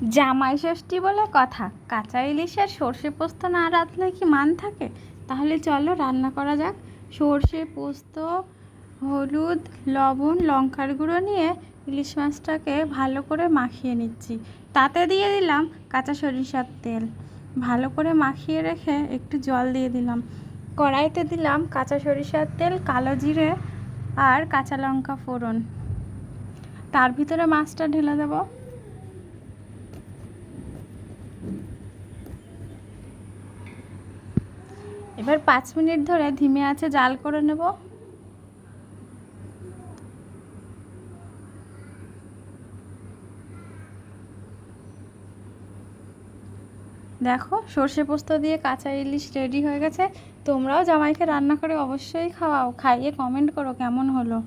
জামাই ষষ্ঠী বলে কথা, কাঁচা ইলিশের সর্ষে পোস্ত না রাঁধলে কি মান থাকে? তাহলে চলো রান্না করা যাক। সর্ষে পোস্ত, হলুদ, লবণ, লঙ্কার গুঁড়ো নিয়ে ইলিশ মাছটাকে ভালো করে মাখিয়ে নিচ্ছি। তাতে দিয়ে দিলাম কাঁচা সরিষার তেল। ভালো করে মাখিয়ে রেখে একটু জল দিয়ে দিলাম। কড়াইতে দিলাম কাঁচা সরিষার তেল, কালো জিরে আর কাঁচা লঙ্কা ফোড়ন। তার ভিতরে মাছটা ঢেলে দেবো। এবার 5 মিনিট ধরে ধিমে আঁচে জাল করে নেব। দেখো, সর্ষে পোস্ত দিয়ে কাঁচা ইলিশ রেডি হয়ে গেছে। তোমরাও জামাইকে রান্না করে অবশ্যই খাওয়াও, খাইয়ে কমেন্ট করো কেমন হলো।